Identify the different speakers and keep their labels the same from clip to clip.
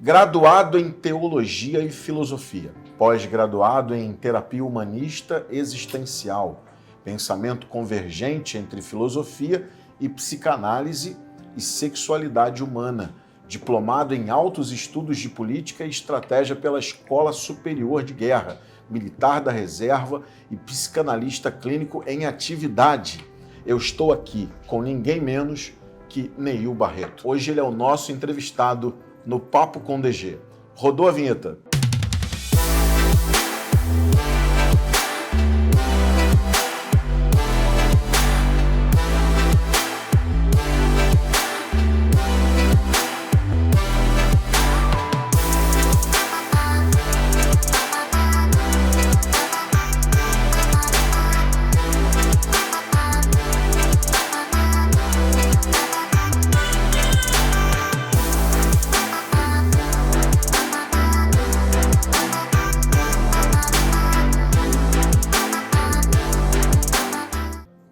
Speaker 1: Graduado em Teologia e Filosofia, pós-graduado em Terapia Humanista Existencial, pensamento convergente entre filosofia e psicanálise e sexualidade humana, diplomado em altos estudos de política e estratégia pela Escola Superior de Guerra, militar da reserva e psicanalista clínico em atividade. Eu estou aqui com ninguém menos que Neil Barreto. Hoje ele é o nosso entrevistado no Papo com DG. Rodou a vinheta.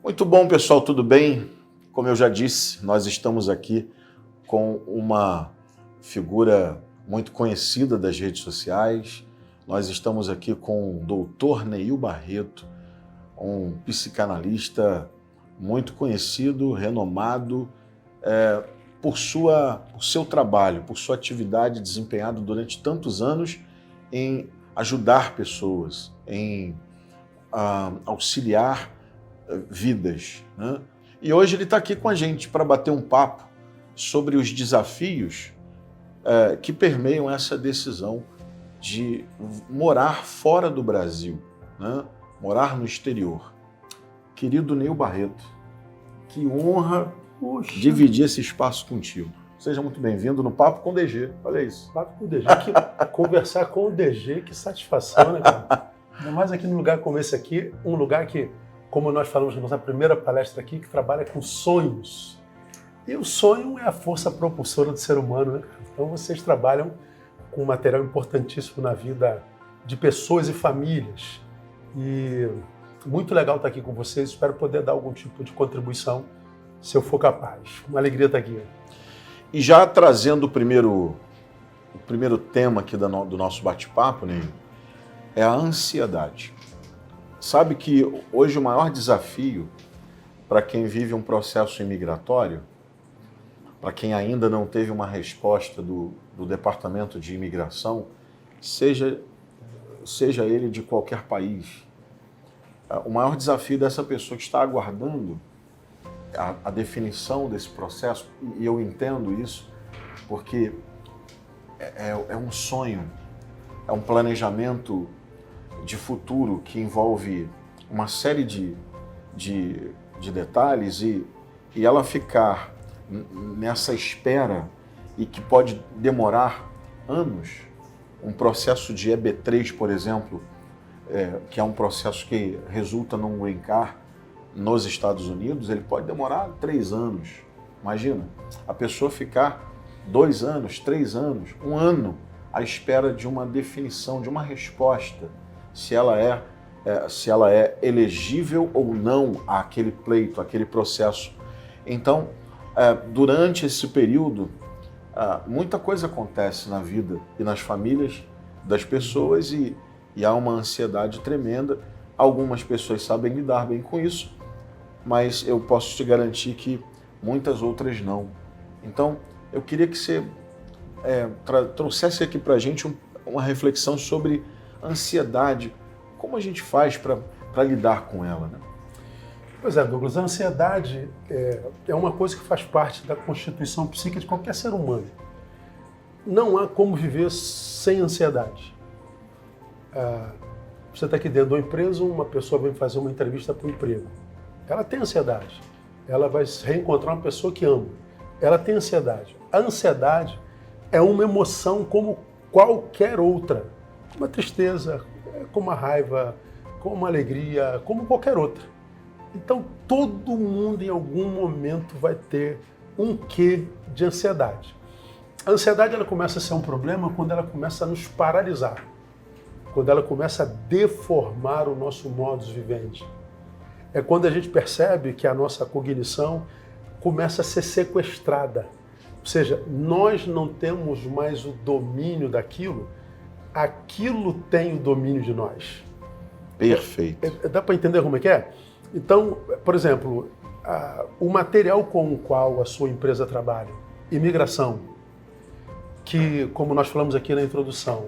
Speaker 1: Muito bom, pessoal, tudo bem? Como eu já disse, nós estamos aqui com uma figura muito conhecida das redes sociais. Nós estamos aqui com o Dr. Neil Barreto, um psicanalista muito conhecido, renomado por seu trabalho, por sua atividade desempenhada durante tantos anos em ajudar pessoas, em auxiliar vidas, né? E hoje ele está aqui com a gente para bater um papo sobre os desafios que permeiam essa decisão de morar fora do Brasil, né? Morar no exterior. Querido Neil Barreto, que honra dividir esse espaço contigo. Seja muito bem-vindo no Papo com DG. Olha isso.
Speaker 2: Papo com o DG, conversar com o DG, que satisfação, né, cara? Ainda mais aqui num lugar como esse aqui, um lugar que, como nós falamos na nossa primeira palestra aqui, que trabalha com sonhos. E o sonho é a força propulsora do ser humano, né, cara? Então vocês trabalham com um material importantíssimo na vida de pessoas e famílias. E muito legal estar aqui com vocês. Espero poder dar algum tipo de contribuição, se eu for capaz. Uma alegria estar aqui.
Speaker 1: E já trazendo o primeiro tema aqui do nosso bate-papo, Neil, é a ansiedade. Sabe que hoje o maior desafio para quem vive um processo imigratório, para quem ainda não teve uma resposta do Departamento de Imigração, seja ele de qualquer país, o maior desafio dessa pessoa que está aguardando a definição desse processo, e eu entendo isso, porque é um sonho, é um planejamento de futuro que envolve uma série de detalhes e ela ficar nessa espera e que pode demorar anos, um processo de EB3, por exemplo, que é um processo que resulta num green card nos Estados Unidos, ele pode demorar 3 anos. Imagina, a pessoa ficar 2 anos, 3 anos, 1 ano à espera de uma definição, de uma resposta, se ela é elegível ou não àquele pleito, àquele processo. Então, durante esse período, muita coisa acontece na vida e nas famílias das pessoas e há uma ansiedade tremenda. Algumas pessoas sabem lidar bem com isso, mas eu posso te garantir que muitas outras não. Então, eu queria que você trouxesse aqui para a gente uma reflexão sobre ansiedade, como a gente faz para lidar com ela, né?
Speaker 2: Pois é, Douglas, a ansiedade é uma coisa que faz parte da constituição psíquica de qualquer ser humano. Não há como viver sem ansiedade. Você está aqui dentro de uma empresa, uma pessoa vem fazer uma entrevista para o emprego. Ela tem ansiedade. Ela vai reencontrar uma pessoa que ama. Ela tem ansiedade. A ansiedade é uma emoção como qualquer outra. Como a tristeza, como a raiva, como a alegria, como qualquer outra. Então, todo mundo em algum momento vai ter um quê de ansiedade. A ansiedade ela começa a ser um problema quando ela começa a nos paralisar, quando ela começa a deformar o nosso modus vivendi. É quando a gente percebe que a nossa cognição começa a ser sequestrada, Ou seja, nós não temos mais o domínio daquilo, aquilo tem o domínio de nós.
Speaker 1: Perfeito.
Speaker 2: Dá para entender como é que é? Então, por exemplo, o material com o qual a sua empresa trabalha, imigração, que, como nós falamos aqui na introdução,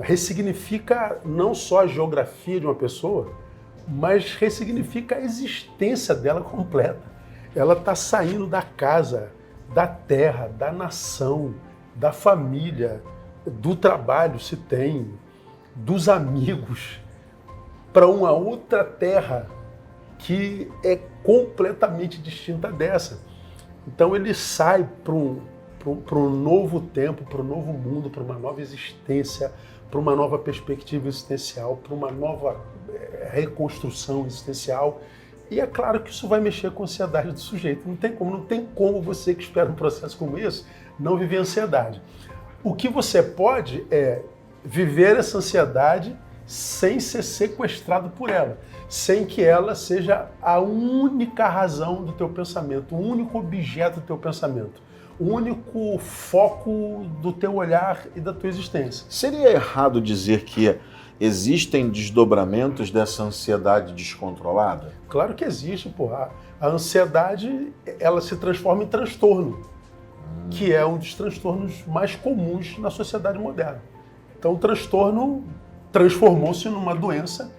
Speaker 2: ressignifica não só a geografia de uma pessoa, mas ressignifica a existência dela completa. Ela está saindo da casa, da terra, da nação, da família, do trabalho, se tem, dos amigos, para uma outra terra que é completamente distinta dessa. Então ele sai para um novo tempo, para um novo mundo, para uma nova existência, para uma nova perspectiva existencial, para uma nova reconstrução existencial. E é claro que isso vai mexer com a ansiedade do sujeito. Não tem como você que espera um processo como esse não viver ansiedade. O que você pode é viver essa ansiedade sem ser sequestrado por ela, sem que ela seja a única razão do teu pensamento, o único objeto do teu pensamento, o único foco do teu olhar e da tua existência.
Speaker 1: Seria errado dizer que existem desdobramentos dessa ansiedade descontrolada?
Speaker 2: Claro que existe, porra. A ansiedade, ela se transforma em transtorno, que é um dos transtornos mais comuns na sociedade moderna. Então o transtorno transformou-se numa doença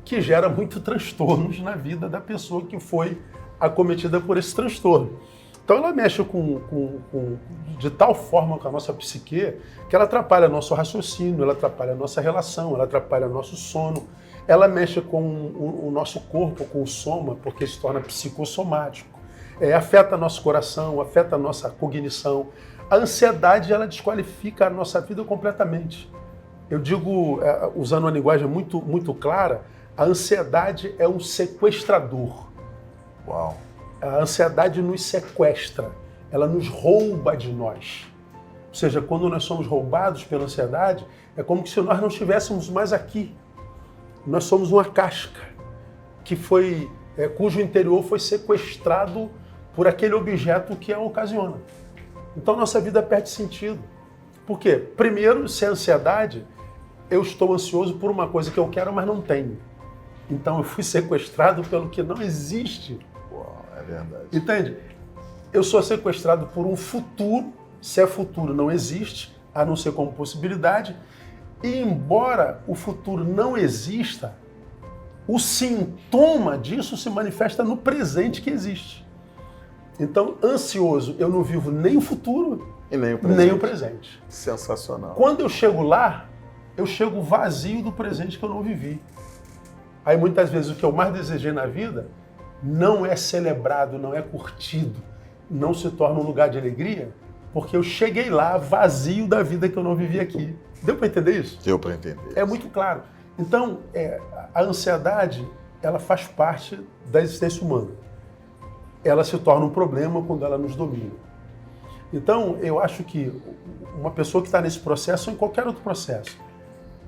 Speaker 2: que gera muitos transtornos na vida da pessoa que foi acometida por esse transtorno. Então ela mexe de tal forma com a nossa psique que ela atrapalha nosso raciocínio, ela atrapalha a nossa relação, ela atrapalha nosso sono, ela mexe com o nosso corpo, com o soma, porque se torna psicossomático. Afeta nosso coração, afeta a nossa cognição. A ansiedade, ela desqualifica a nossa vida completamente. Eu digo, usando uma linguagem muito, muito clara, a ansiedade é um sequestrador.
Speaker 1: Uau!
Speaker 2: A ansiedade nos sequestra, ela nos rouba de nós. Ou seja, quando nós somos roubados pela ansiedade, é como se nós não estivéssemos mais aqui. Nós somos uma casca cujo interior foi sequestrado por aquele objeto que a ocasiona. Então nossa vida perde sentido. Por quê? Primeiro, se é ansiedade, eu estou ansioso por uma coisa que eu quero, mas não tenho. Então eu fui sequestrado pelo que não existe.
Speaker 1: É verdade.
Speaker 2: Entende? Eu sou sequestrado por um futuro, se é futuro não existe, a não ser como possibilidade, e embora o futuro não exista, o sintoma disso se manifesta no presente que existe. Então, ansioso, eu não vivo nem o futuro
Speaker 1: e nem o presente.
Speaker 2: Nem o presente.
Speaker 1: Sensacional.
Speaker 2: Quando eu chego lá, eu chego vazio do presente que eu não vivi. Aí muitas vezes o que eu mais desejei na vida não é celebrado, não é curtido, não se torna um lugar de alegria, porque eu cheguei lá vazio da vida que eu não vivi aqui. Deu para entender isso?
Speaker 1: Deu para entender.
Speaker 2: É muito claro. Então, a ansiedade, ela faz parte da existência humana. Ela se torna um problema quando ela nos domina. Então, eu acho que uma pessoa que está nesse processo ou em qualquer outro processo,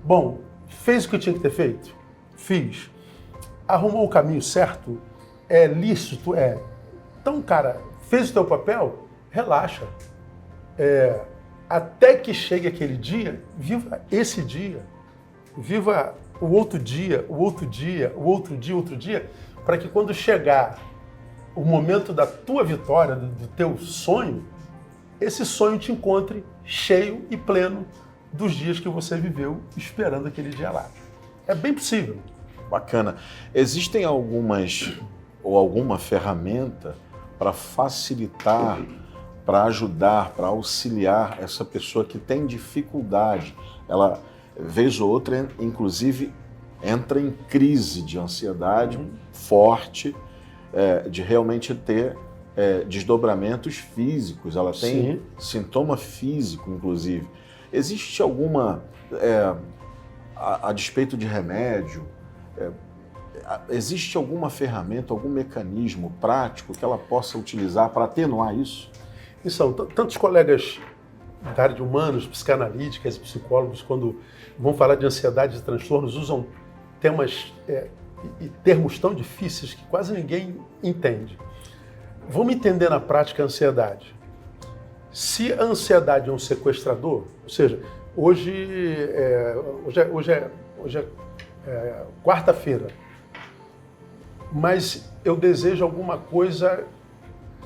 Speaker 2: bom, fez o que tinha que ter feito? Fiz. Arrumou o caminho certo? É lícito? É. Então, cara, fez o teu papel? Relaxa. Até que chegue aquele dia, viva esse dia. Viva o outro dia, o outro dia, o outro dia, o outro dia, para que quando chegar o momento da tua vitória, do teu sonho, esse sonho te encontre cheio e pleno dos dias que você viveu esperando aquele dia lá. É bem possível.
Speaker 1: Bacana. Existem alguma ferramenta para facilitar, para ajudar, para auxiliar essa pessoa que tem dificuldade? Ela, vez ou outra, inclusive, entra em crise de ansiedade forte, de realmente ter desdobramentos físicos. Ela tem
Speaker 2: Sim.
Speaker 1: sintoma físico, inclusive. Existe alguma, a despeito de remédio, existe alguma ferramenta, algum mecanismo prático que ela possa utilizar para atenuar isso?
Speaker 2: E são tantos colegas da área de humanos, psicanalíticas e psicólogos, quando vão falar de ansiedade e transtornos, usam temas e termos tão difíceis que quase ninguém entende. Vamos entender na prática a ansiedade. Se a ansiedade é um sequestrador, ou seja, hoje é quarta-feira, mas eu desejo alguma coisa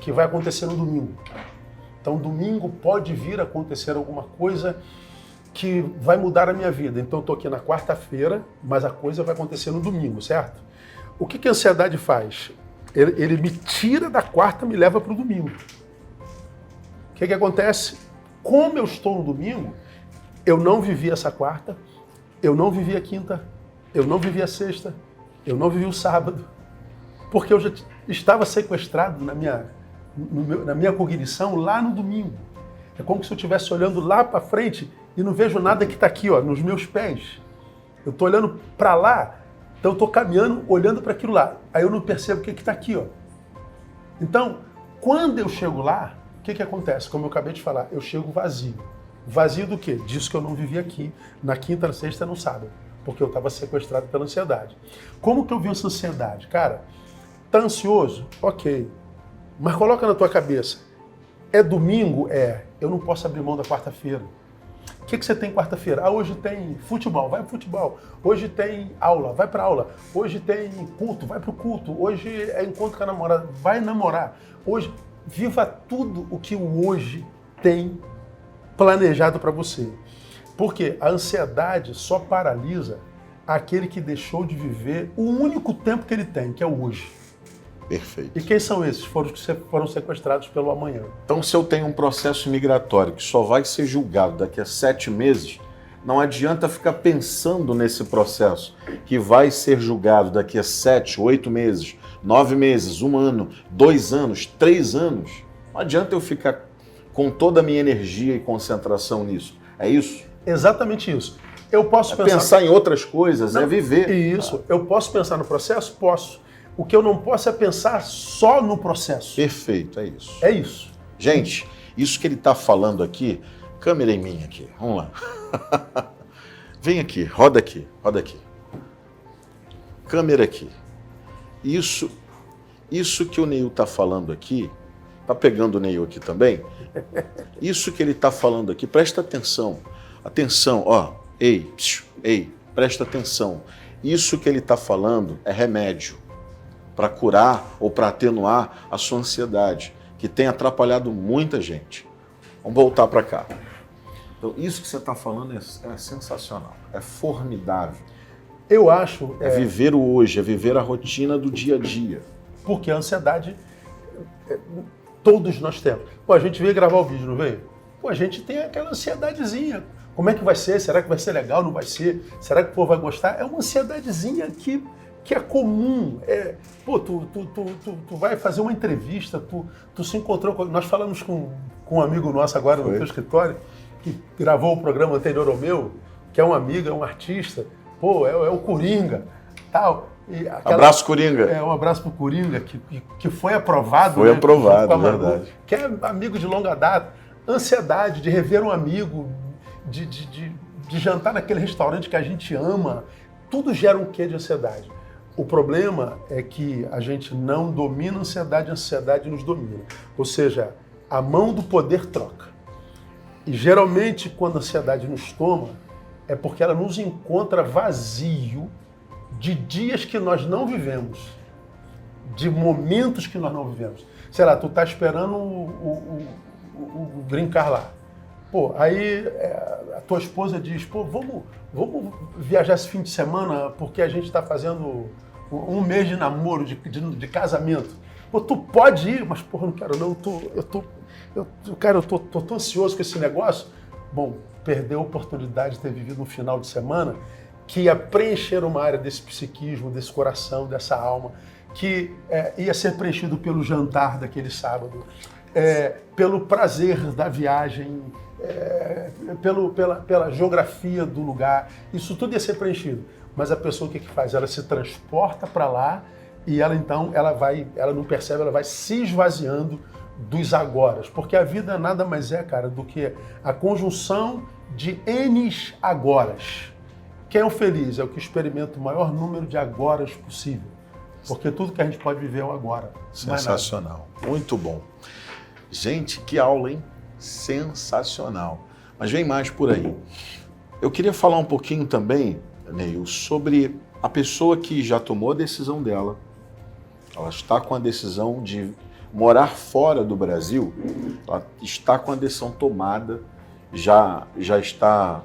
Speaker 2: que vai acontecer no domingo. Então, domingo pode vir a acontecer alguma coisa que vai mudar a minha vida. Então, eu estou aqui na quarta-feira, mas a coisa vai acontecer no domingo, certo? O que a ansiedade faz? Ele me tira da quarta e me leva para o domingo. O que acontece? Como eu estou no domingo, eu não vivi essa quarta, eu não vivi a quinta, eu não vivi a sexta, eu não vivi o sábado, porque eu já estava sequestrado na minha cognição lá no domingo. É como se eu estivesse olhando lá para frente e não vejo nada que está aqui, ó, nos meus pés. Eu estou olhando para lá, então eu estou caminhando, olhando para aquilo lá. Aí eu não percebo o que está aqui, ó. Então, quando eu chego lá, o que acontece? Como eu acabei de falar, eu chego vazio. Vazio do quê? Disso que eu não vivi aqui, na quinta, na sexta, no sábado, porque eu estava sequestrado pela ansiedade. Como que eu venço a ansiedade? Cara, tá ansioso? Ok. Mas coloca na tua cabeça, é domingo? É. Eu não posso abrir mão da quarta-feira. O que você tem quarta-feira? Ah, hoje tem futebol, vai pro futebol. Hoje tem aula, vai pra aula. Hoje tem culto, vai pro culto. Hoje é encontro com a namorada, vai namorar. Hoje, viva tudo o que o hoje tem planejado para você. Porque a ansiedade só paralisa aquele que deixou de viver o único tempo que ele tem, que é o hoje.
Speaker 1: Perfeito.
Speaker 2: E quem são esses? Foram os que foram sequestrados pelo amanhã.
Speaker 1: Então, se eu tenho um processo migratório que só vai ser julgado daqui a 7 meses, não adianta ficar pensando nesse processo que vai ser julgado daqui a 7, 8 meses, 9 meses, 1 ano, 2 anos, 3 anos. Não adianta eu ficar com toda a minha energia e concentração nisso. É isso?
Speaker 2: Exatamente isso. Eu posso
Speaker 1: pensar em outras coisas, é viver.
Speaker 2: Isso. Eu posso pensar no processo? Posso. O que eu não posso é pensar só no processo.
Speaker 1: Perfeito, é isso.
Speaker 2: É isso.
Speaker 1: Gente, isso que ele está falando aqui, câmera em mim aqui, vamos lá. Vem aqui, roda aqui, roda aqui. Câmera aqui. Isso que o Neil está falando aqui, tá pegando o Neil aqui também? Isso que ele está falando aqui, presta atenção. Atenção, ó, ei, presta atenção. Isso que ele está falando é remédio para curar ou para atenuar a sua ansiedade, que tem atrapalhado muita gente. Vamos voltar para cá. Então, isso que você está falando é sensacional, é formidável.
Speaker 2: Eu acho...
Speaker 1: É viver o hoje, é viver a rotina do dia a dia.
Speaker 2: Porque a ansiedade, todos nós temos. Pô, a gente veio gravar o vídeo, não veio? Pô, a gente tem aquela ansiedadezinha. Como é que vai ser? Será que vai ser legal? Não vai ser? Será que o povo vai gostar? É uma ansiedadezinha que é comum. Pô, tu vai fazer uma entrevista, tu se encontrou com... Nós falamos com um amigo nosso agora no teu escritório, que gravou o programa anterior ao meu, que é um amigo, é um artista, pô, é o Coringa, tal.
Speaker 1: Abraço, Coringa.
Speaker 2: Um abraço pro Coringa, que foi aprovado.
Speaker 1: Foi aprovado, verdade.
Speaker 2: Que é amigo de longa data. Ansiedade de rever um amigo, de jantar naquele restaurante que a gente ama. Tudo gera um quê de ansiedade. O problema é que a gente não domina a ansiedade nos domina. Ou seja, a mão do poder troca. E geralmente, quando a ansiedade nos toma, é porque ela nos encontra vazio de dias que nós não vivemos, de momentos que nós não vivemos. Sei lá, tu tá esperando o green card lá. Pô, aí a tua esposa diz, pô, vamos viajar esse fim de semana porque a gente está fazendo 1 mês de namoro, de casamento. Pô, tu pode ir, mas porra, não quero não, eu tô tão ansioso com esse negócio. Bom, perdeu a oportunidade de ter vivido um final de semana que ia preencher uma área desse psiquismo, desse coração, dessa alma, que ia ser preenchido pelo jantar daquele sábado, pelo prazer da viagem, pela geografia do lugar. Isso tudo ia ser preenchido. Mas a pessoa o que faz? Ela se transporta para lá e ela então, ela não percebe, ela vai se esvaziando dos agoras. Porque a vida nada mais é, cara, do que a conjunção de N agoras. Quem é o feliz? É o que experimenta o maior número de agoras possível. Porque tudo que a gente pode viver é o agora.
Speaker 1: Sensacional. Muito bom. Gente, que aula, hein? sensacional. Mas vem mais por aí. Eu queria falar um pouquinho também, Neil, sobre a pessoa que já tomou a decisão dela. Ela está com a decisão de morar fora do Brasil, ela está com a decisão tomada, já está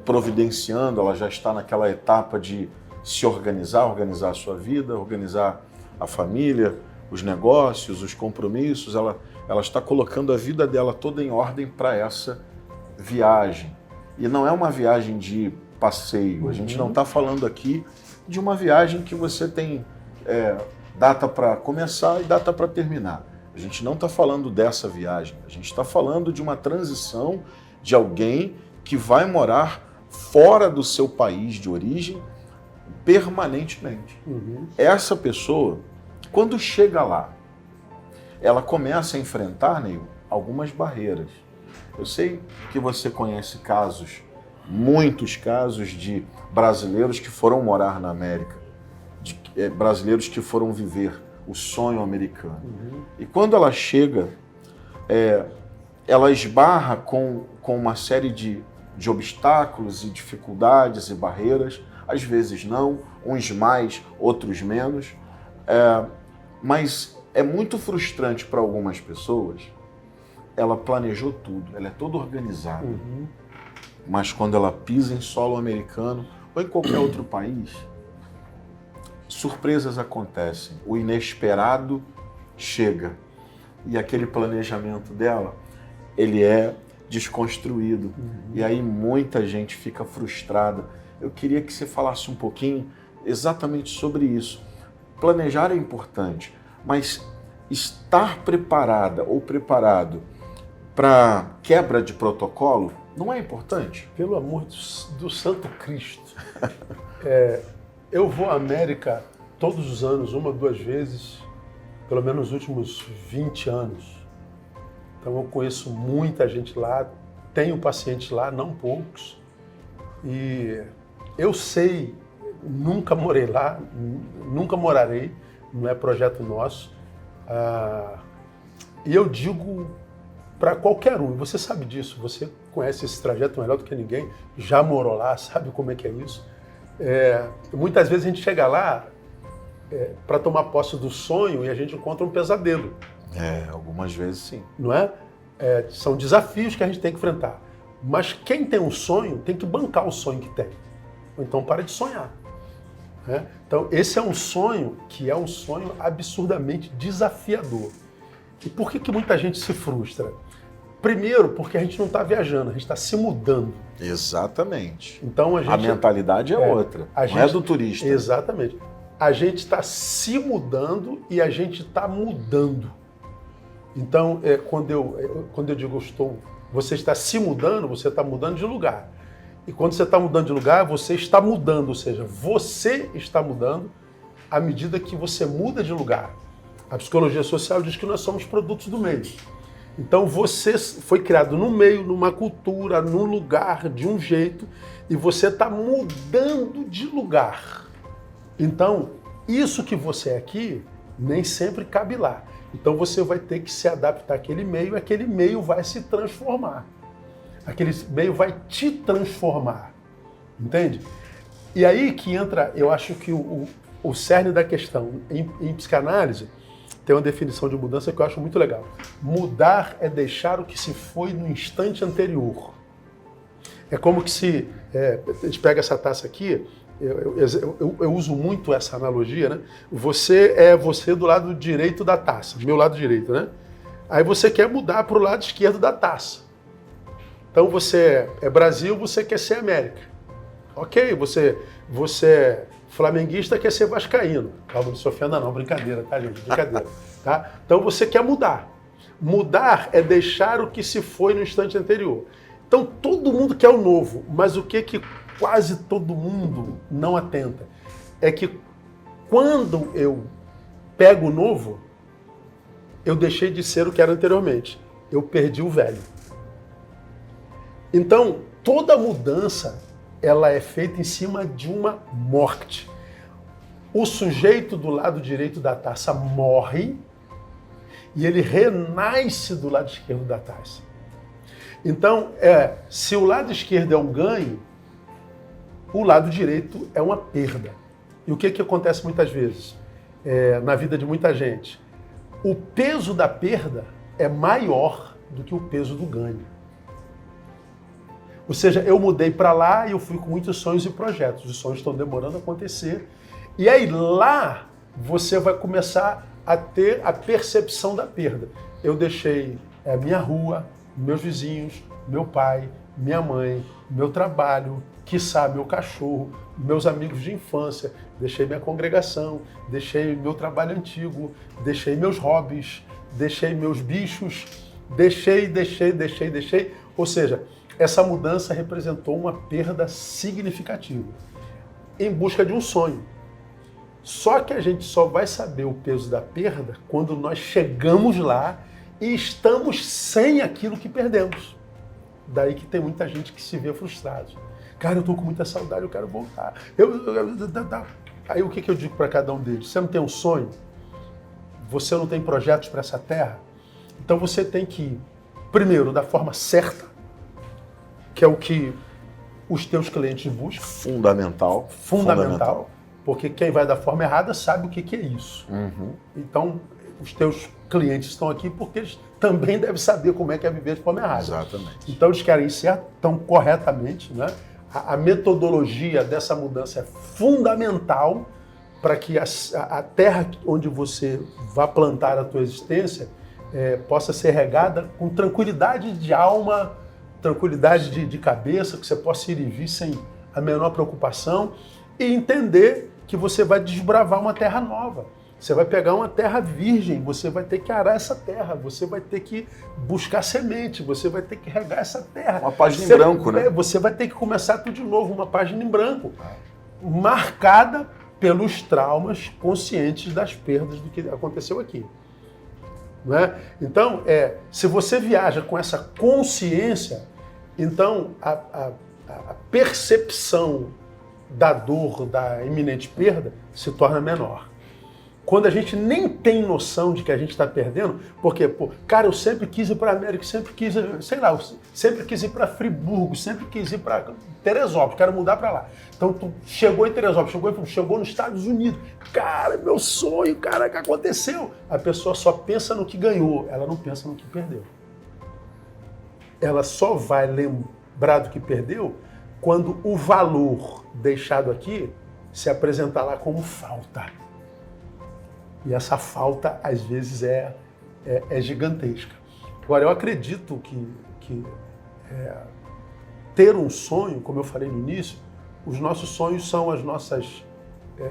Speaker 1: providenciando, ela já está naquela etapa de se organizar a sua vida, organizar a família, os negócios, os compromissos, ela está colocando a vida dela toda em ordem para essa viagem. E não é uma viagem de passeio, a gente não está falando aqui de uma viagem que você tem data para começar e data para terminar. A gente não está falando dessa viagem, a gente está falando de uma transição de alguém que vai morar fora do seu país de origem permanentemente. Essa pessoa, quando chega lá, ela começa a enfrentar, Neil, algumas barreiras. Eu sei que você conhece casos, muitos casos de brasileiros que foram morar na América, de brasileiros que foram viver o sonho americano. E quando ela chega, ela esbarra com uma série de obstáculos e dificuldades e barreiras, às vezes não, uns mais, outros menos, mas é muito frustrante para algumas pessoas. Ela planejou tudo, ela é toda organizada, mas quando ela pisa em solo americano ou em qualquer outro país, surpresas acontecem, o inesperado chega e aquele planejamento dela, ele é desconstruído. E aí muita gente fica frustrada. Eu queria que você falasse um pouquinho exatamente sobre isso. Planejar é importante, mas estar preparada ou preparado para quebra de protocolo não é importante?
Speaker 2: Pelo amor do Santo Cristo. Eu vou à América todos os anos, 1 ou 2 vezes, pelo menos nos últimos 20 anos. Então eu conheço muita gente lá, tenho pacientes lá, não poucos. E eu sei, nunca morei lá, nunca morarei, não é projeto nosso. E eu digo para qualquer um, e você sabe disso, você conhece esse trajeto melhor do que ninguém, já morou lá, sabe como é que é isso. Muitas vezes a gente chega lá para tomar posse do sonho e a gente encontra um pesadelo.
Speaker 1: Algumas vezes sim.
Speaker 2: Não é? São desafios que a gente tem que enfrentar. Mas quem tem um sonho tem que bancar o sonho que tem. Ou então para de sonhar. Então esse é um sonho que é um sonho absurdamente desafiador. E por que muita gente se frustra? Primeiro, porque a gente não está viajando, a gente está se mudando.
Speaker 1: Exatamente.
Speaker 2: Então
Speaker 1: a mentalidade é outra, não é do turista.
Speaker 2: Exatamente. A gente está se mudando e a gente está mudando. Então, quando eu digo você está se mudando, você está mudando de lugar. E quando você está mudando de lugar, você está mudando, ou seja, você está mudando à medida que você muda de lugar. A psicologia social diz que nós somos produtos do meio. Então você foi criado no meio, numa cultura, num lugar, de um jeito, e você está mudando de lugar. Então, isso que você é aqui, nem sempre cabe lá. Então você vai ter que se adaptar àquele meio, e aquele meio vai se transformar. Aquele meio vai te transformar. Entende? E aí que entra, eu acho que o cerne da questão. Em psicanálise, tem uma definição de mudança que eu acho muito legal. Mudar é deixar o que se foi no instante anterior. É como que se... a gente pega essa taça aqui, eu uso muito essa analogia, né? Você é você do lado direito da taça, meu lado direito, né? Aí você quer mudar para o lado esquerdo da taça. Então você é Brasil, você quer ser América. Ok, você é flamenguista, quer ser vascaíno. Calma, não se ofenda não, brincadeira, tá, gente? Brincadeira. Tá? Então você quer mudar. Mudar é deixar o que se foi no instante anterior. Então todo mundo quer o novo, mas o que quase todo mundo não atenta é que quando eu pego o novo, eu deixei de ser o que era anteriormente. Eu perdi o velho. Então, toda mudança, ela é feita em cima de uma morte. O sujeito do lado direito da taça morre e ele renasce do lado esquerdo da taça. Então, se o lado esquerdo é um ganho, o lado direito é uma perda. E o que acontece muitas vezes na vida de muita gente? O peso da perda é maior do que o peso do ganho. Ou seja, eu mudei para lá e eu fui com muitos sonhos e projetos. Os sonhos estão demorando a acontecer. E aí lá você vai começar a ter a percepção da perda. Eu deixei minha rua, meus vizinhos, meu pai, minha mãe, meu trabalho, quiçá meu cachorro, meus amigos de infância, deixei minha congregação, deixei meu trabalho antigo, deixei meus hobbies, deixei meus bichos, deixei. Ou seja, essa mudança representou uma perda significativa em busca de um sonho. Só que a gente só vai saber o peso da perda quando nós chegamos lá e estamos sem aquilo que perdemos. Daí que tem muita gente que se vê frustrado. Cara, eu tô com muita saudade, eu quero voltar. Aí o que eu digo para cada um deles? Você não tem um sonho? Você não tem projetos para essa terra? Então você tem que ir, primeiro, da forma certa, que é o que os teus clientes buscam.
Speaker 1: Fundamental.
Speaker 2: Porque quem vai da forma errada sabe o que é isso.
Speaker 1: Uhum.
Speaker 2: Então, os teus clientes estão aqui porque eles também devem saber como é que é viver de forma errada.
Speaker 1: Exatamente.
Speaker 2: Então, eles querem ir certo, estão corretamente, né? A metodologia dessa mudança é fundamental para que a terra onde você vai plantar a tua existência possa ser regada com tranquilidade de alma, tranquilidade de cabeça, que você possa ir e vir sem a menor preocupação e entender que você vai desbravar uma terra nova. Você vai pegar uma terra virgem, você vai ter que arar essa terra, você vai ter que buscar semente, você vai ter que regar essa terra.
Speaker 1: Uma página em branco, né?
Speaker 2: Você vai ter que começar tudo de novo, uma página em branco, marcada pelos traumas conscientes das perdas do que aconteceu aqui. Não é? Então, se você viaja com essa consciência, então a percepção da dor, da iminente perda, se torna menor. Quando a gente nem tem noção de que a gente está perdendo, porque, cara, eu sempre quis ir para a América, sempre quis, sempre quis ir para Friburgo, sempre quis ir para Teresópolis, quero mudar para lá. Então, tu chegou em Teresópolis, chegou nos Estados Unidos. Cara, meu sonho, cara, o que aconteceu? A pessoa só pensa no que ganhou, ela não pensa no que perdeu. Ela só vai lembrar do que perdeu quando o valor deixado aqui se apresentar lá como falta. E essa falta, às vezes, é gigantesca. Agora, eu acredito que ter um sonho, como eu falei no início, os nossos sonhos são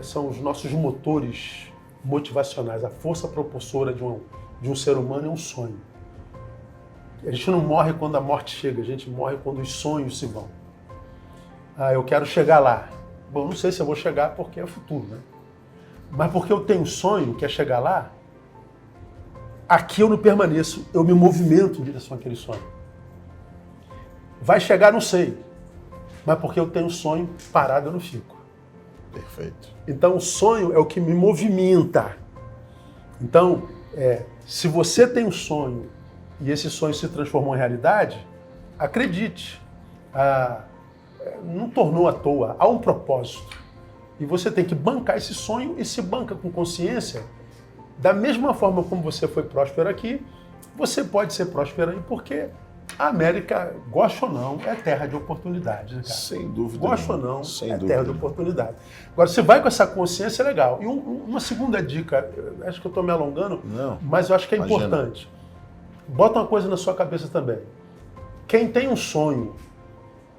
Speaker 2: são os nossos motores motivacionais. A força propulsora de um ser humano é um sonho. A gente não morre quando a morte chega, a gente morre quando os sonhos se vão. Eu quero chegar lá. Bom, não sei se eu vou chegar porque é futuro, né? Mas porque eu tenho um sonho, que é chegar lá, aqui eu não permaneço, eu me movimento em direção àquele sonho. Vai chegar, não sei. Mas porque eu tenho um sonho, parado eu não fico.
Speaker 1: Perfeito.
Speaker 2: Então o sonho é o que me movimenta. Então, se você tem um sonho e esse sonho se transformou em realidade, acredite, não tornou à toa, há um propósito. E você tem que bancar esse sonho e se banca com consciência. Da mesma forma como você foi próspero aqui, você pode ser próspero aí, porque a América, gosta ou não, é terra de oportunidade, né, cara?
Speaker 1: Sem dúvida.
Speaker 2: Gosta ou não,
Speaker 1: sem
Speaker 2: é
Speaker 1: dúvida.
Speaker 2: terra de oportunidade. Agora, você vai com essa consciência, é legal. E uma segunda dica, acho que eu estou me alongando,
Speaker 1: Não,
Speaker 2: mas eu acho que é
Speaker 1: imagina.
Speaker 2: importante. Bota uma coisa na sua cabeça também. Quem tem um sonho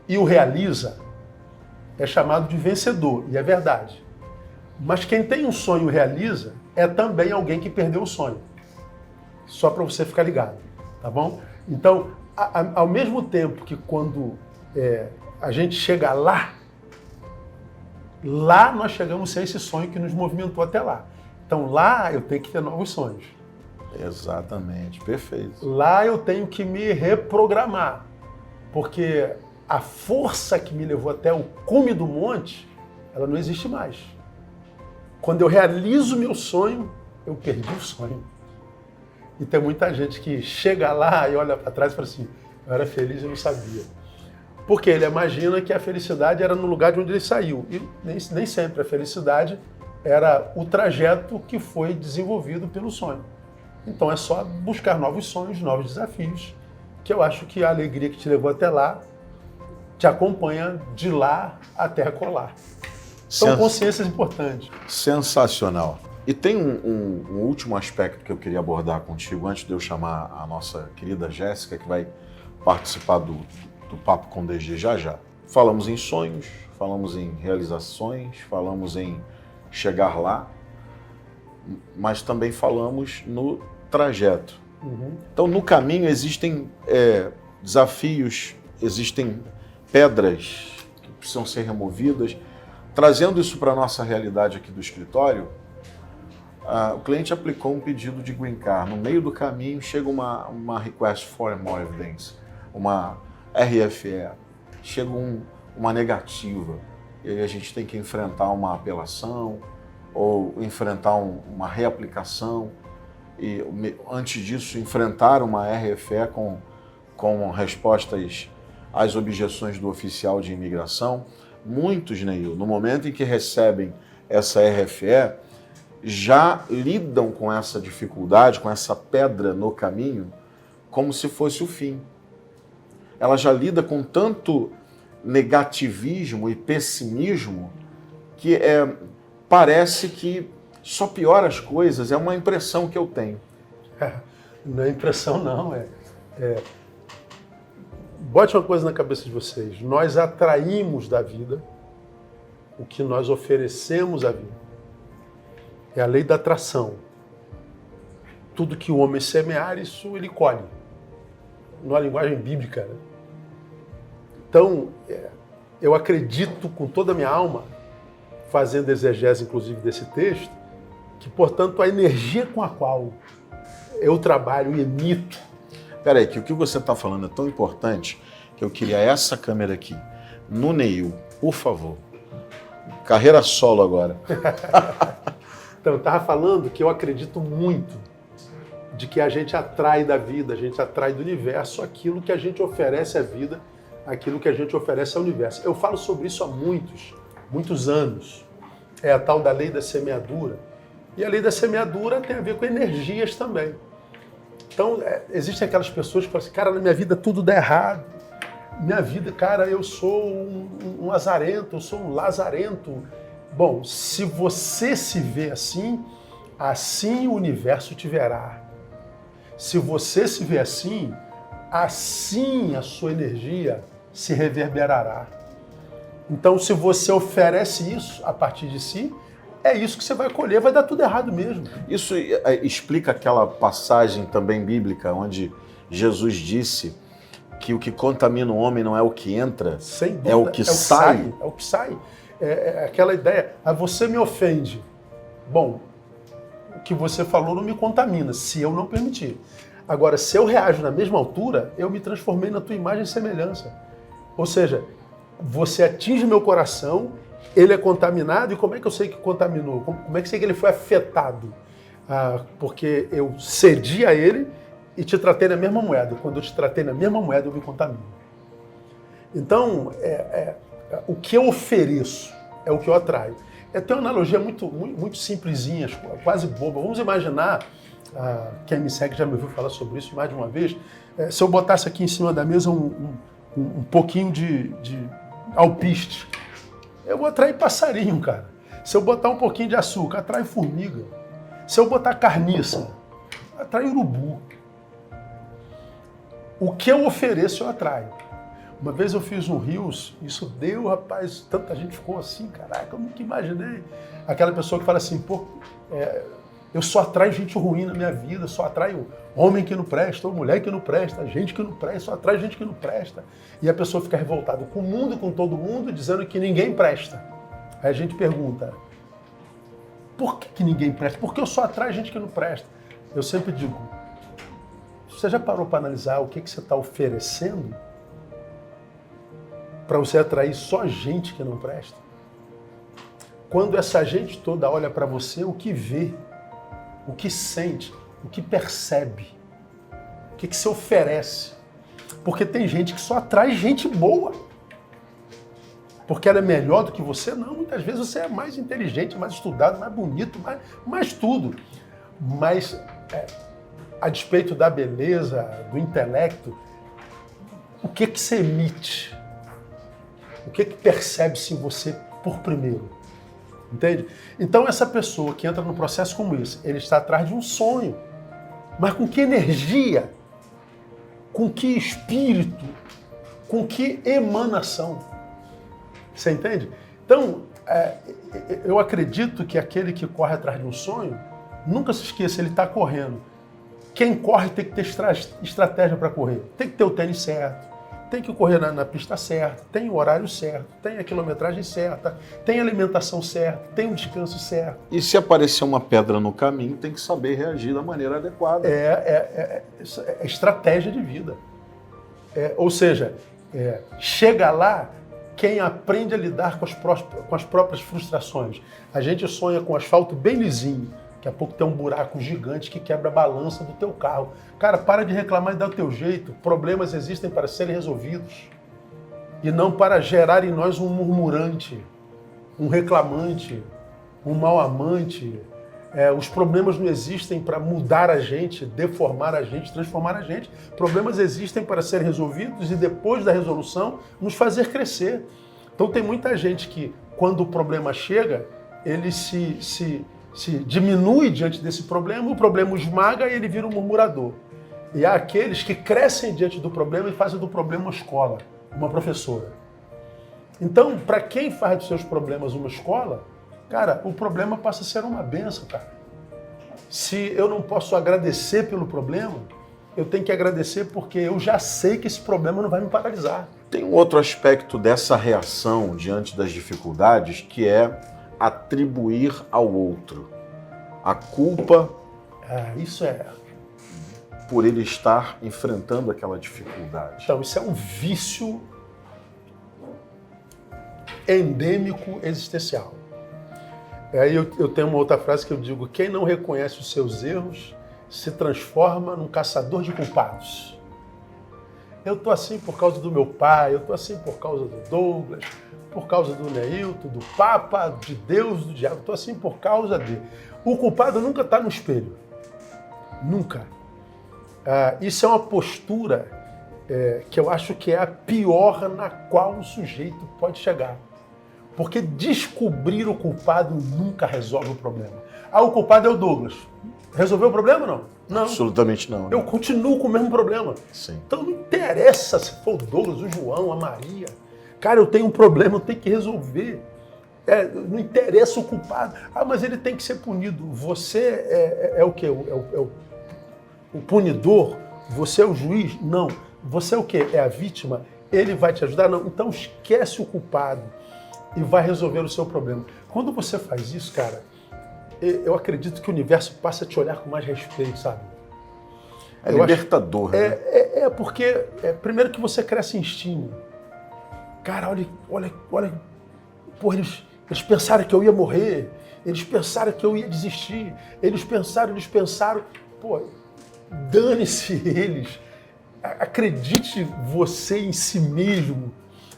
Speaker 2: e o realiza, é chamado de vencedor, e é verdade. Mas quem tem um sonho e realiza é também alguém que perdeu o sonho. Só para você ficar ligado, tá bom? Então, ao mesmo tempo que quando a gente chega lá nós chegamos sem esse sonho que nos movimentou até lá. Então lá eu tenho que ter novos sonhos.
Speaker 1: Exatamente, perfeito.
Speaker 2: Lá eu tenho que me reprogramar, porque a força que me levou até o cume do monte, ela não existe mais. Quando eu realizo o meu sonho, eu perdi o sonho. E tem muita gente que chega lá e olha para trás e fala assim, Eu era feliz e não sabia. Porque ele imagina que a felicidade era no lugar de onde ele saiu. E nem sempre a felicidade era o trajeto que foi desenvolvido pelo sonho. Então é só buscar novos sonhos, novos desafios, que eu acho que a alegria que te levou até lá te acompanha de lá até acolá. São consciências importantes.
Speaker 1: Sensacional. E tem um último aspecto que eu queria abordar contigo, antes de eu chamar a nossa querida Jéssica, que vai participar do Papo com DG já já. Falamos em sonhos, falamos em realizações, falamos em chegar lá, mas também falamos no trajeto. Então, no caminho existem desafios, existem pedras que precisam ser removidas. Trazendo isso para a nossa realidade aqui do escritório, o cliente aplicou um pedido de green card. No meio do caminho chega uma request for more evidence, uma RFE, chega uma negativa. E aí a gente tem que enfrentar uma apelação ou enfrentar uma reaplicação. E antes disso, enfrentar uma RFE com respostas às objeções do oficial de imigração. Muitos, Neil, no momento em que recebem essa RFE, já lidam com essa dificuldade, com essa pedra no caminho, como se fosse o fim. Ela já lida com tanto negativismo e pessimismo que parece que só piora as coisas. É uma impressão que eu tenho.
Speaker 2: Não é impressão, não. Bote uma coisa na cabeça de vocês. Nós atraímos da vida o que nós oferecemos à vida. É a lei da atração. Tudo que o homem semear, isso ele colhe. Numa linguagem bíblica, né? Então, eu acredito com toda a minha alma, fazendo exegese inclusive desse texto, que, portanto, a energia com a qual eu trabalho e emito...
Speaker 1: Peraí, que o que você está falando é tão importante que eu queria essa câmera aqui. No Neil, por favor. Carreira solo agora.
Speaker 2: Então, eu estava falando que eu acredito muito de que a gente atrai da vida, a gente atrai do universo aquilo que a gente oferece à vida, aquilo que a gente oferece ao universo. Eu falo sobre isso há muitos anos. É a tal da lei da semeadura. E a lei da semeadura tem a ver com energias também. Então, existem aquelas pessoas que falam assim, cara, na minha vida tudo dá errado. Minha vida, cara, eu sou um azarento, eu sou um lazarento. Bom, se você se vê assim, assim o universo te verá. Se você se vê assim, assim a sua energia se reverberará. Então, se você oferece isso a partir de si, é isso que você vai colher, vai dar tudo errado mesmo.
Speaker 1: Isso explica aquela passagem também bíblica, onde Jesus disse que o que contamina o homem não é o que entra,
Speaker 2: sem dúvida,
Speaker 1: é o que sai.
Speaker 2: É o que sai. É aquela ideia, você me ofende. Bom, o que você falou não me contamina, se eu não permitir. Agora, se eu reajo na mesma altura, eu me transformei na tua imagem e semelhança. Ou seja, você atinge meu coração, ele é contaminado, e como é que eu sei que contaminou? Como é que eu sei que ele foi afetado? Porque eu cedi a ele e te tratei na mesma moeda. Quando eu te tratei na mesma moeda, eu me contamino. Então, o que eu ofereço é o que eu atraio. Tem uma analogia muito simplesinha, quase boba. Vamos imaginar, quem me segue já me ouviu falar sobre isso mais de uma vez, se eu botasse aqui em cima da mesa um pouquinho de alpiste, eu vou atrair passarinho, cara. Se eu botar um pouquinho de açúcar, atrai formiga. Se eu botar carniça, atrai urubu. O que eu ofereço, eu atraio. Uma vez eu fiz um Rios, isso deu, rapaz, tanta gente ficou assim, caraca, eu nunca imaginei. Aquela pessoa que fala assim, pô, eu só atraio gente ruim na minha vida, só atraio homem que não presta, ou mulher que não presta, gente que não presta, só atrai gente que não presta. E a pessoa fica revoltada com o mundo, com todo mundo, dizendo que ninguém presta. Aí a gente pergunta, por que ninguém presta? Porque eu só atraio gente que não presta. Eu sempre digo, você já parou para analisar o que você está oferecendo para você atrair só gente que não presta? Quando essa gente toda olha para você, o que vê, o que sente, o que percebe, o que você oferece? Porque tem gente que só atrai gente boa. Porque ela é melhor do que você? Não, muitas vezes você é mais inteligente, mais estudado, mais bonito, mais tudo. Mas, a despeito da beleza, do intelecto, o que você emite? O que percebe-se em você por primeiro? Entende? Então essa pessoa que entra num processo como esse, ele está atrás de um sonho. Mas com que energia? Com que espírito? Com que emanação? Você entende? Então, eu acredito que aquele que corre atrás de um sonho, nunca se esqueça, ele está correndo. Quem corre tem que ter estratégia para correr. Tem que ter o tênis certo, tem que correr na pista certa, tem o horário certo, tem a quilometragem certa, tem a alimentação certa, tem o descanso certo.
Speaker 1: E se aparecer uma pedra no caminho, tem que saber reagir da maneira adequada.
Speaker 2: É estratégia de vida. Ou seja, chega lá quem aprende a lidar com as próprias frustrações. A gente sonha com asfalto bem lisinho, daqui a pouco tem um buraco gigante que quebra a balança do teu carro. Cara, para de reclamar e dá o teu jeito. Problemas existem para serem resolvidos. E não para gerar em nós um murmurante, um reclamante, um mau amante. Os problemas não existem para mudar a gente, deformar a gente, transformar a gente. Problemas existem para serem resolvidos e depois da resolução nos fazer crescer. Então tem muita gente que, quando o problema chega, ele se diminui diante desse problema, o problema o esmaga e ele vira um murmurador. E há aqueles que crescem diante do problema e fazem do problema uma escola, uma professora. Então, para quem faz dos seus problemas uma escola, cara, o problema passa a ser uma bênção, cara. Se eu não posso agradecer pelo problema, eu tenho que agradecer porque eu já sei que esse problema não vai me paralisar.
Speaker 1: Tem um outro aspecto dessa reação diante das dificuldades que é atribuir ao outro a culpa
Speaker 2: isso
Speaker 1: por ele estar enfrentando aquela dificuldade.
Speaker 2: Então, isso é um vício endêmico existencial. Aí eu tenho uma outra frase que eu digo: quem não reconhece os seus erros se transforma num caçador de culpados. Eu tô assim por causa do meu pai, eu tô assim por causa do Douglas, por causa do Neilton, do Papa, de Deus, do diabo, eu tô assim por causa dele. O culpado nunca está no espelho. Nunca. Isso é uma postura que eu acho que é a pior na qual o sujeito pode chegar. Porque descobrir o culpado nunca resolve o problema. O culpado é o Douglas. Resolveu o problema ou não? Não.
Speaker 1: Absolutamente não.
Speaker 2: Eu continuo com o mesmo problema.
Speaker 1: Sim.
Speaker 2: Então não interessa se for o Douglas, o João, a Maria. Cara, eu tenho um problema, eu tenho que resolver. Não interessa o culpado. Mas ele tem que ser punido. Você é o quê? O punidor? Você é o juiz? Não. Você é o quê? É a vítima? Ele vai te ajudar? Não. Então esquece o culpado e vai resolver o seu problema. Quando você faz isso, cara, eu acredito que o universo passa a te olhar com mais respeito, sabe?
Speaker 1: É libertador, né?
Speaker 2: Porque, primeiro que você cresce em estima. Cara, olha. Pô, eles pensaram que eu ia morrer. Eles pensaram que eu ia desistir. Eles pensaram. Pô, dane-se eles. Acredite você em si mesmo.